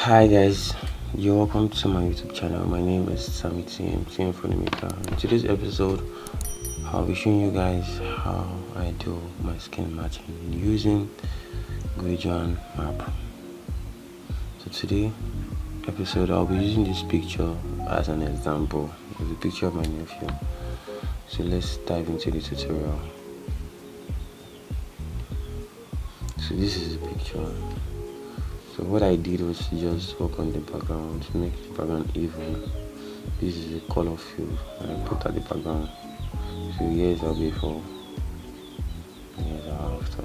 Hi guys, you're welcome to my YouTube channel. My name is Sammie-tm, TM for the maker. In today's episode, I'll be showing you guys how I do my skin matching using gradient map. So today episode, I'll be using this picture as an example. It's a picture of my nephew. So let's dive into the tutorial. So this is the picture. So what I did was to just work on the background to make the background even. This is a color fill and I put at the background. So here's our before, here's our after.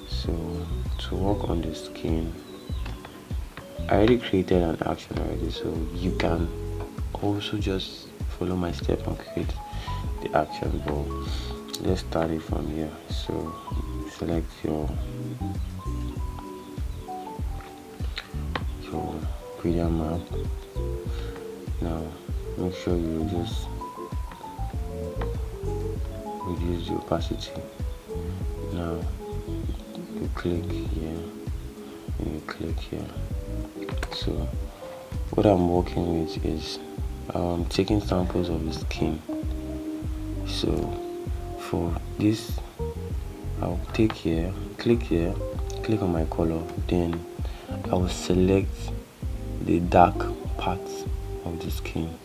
So to work on the skin, I already created an action already, so you can also just follow my step and create the action, but let's start it from here. So select your gradient map. Now make sure you just reduce the opacity. Now you click here and you click here. So what I'm working with is taking samples of the skin. So for this, I'll take here, click on my color, then I will select the dark parts of the skin.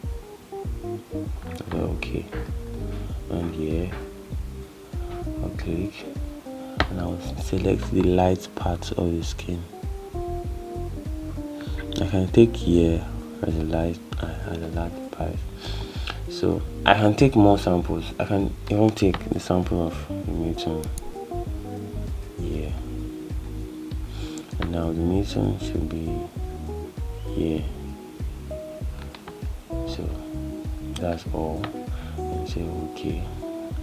Okay, and here I'll click and I'll select the light parts of the skin. I can take here as a light part. So I can take more samples. I can even take the sample of the mutant here. And now the mutant should be here. So that's all. And say okay.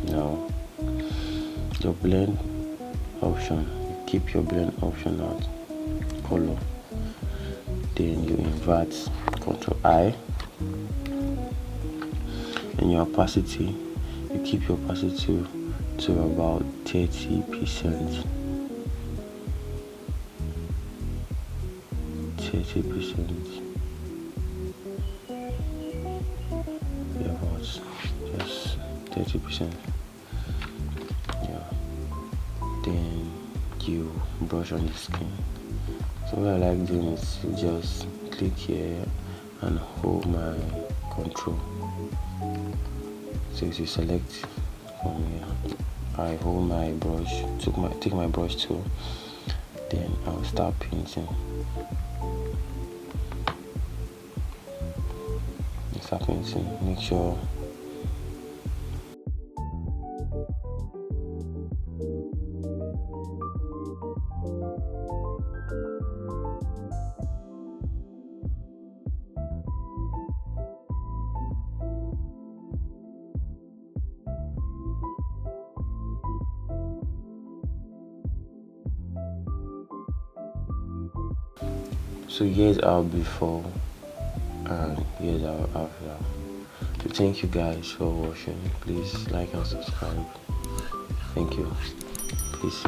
Now your blend option, you keep your blend option out, color. Then you invert, Ctrl I, and your opacity, you keep your opacity to about 30%. 30%. About just 30%. Yeah. Then you brush on the skin. So what I like doing is to just click here and hold my control. So if you select from here, I hold my brush, take my brush tool, then I'll start painting. Make sure so here's our before and here's our after. So thank you guys for watching. Please like and subscribe. Thank you. Peace.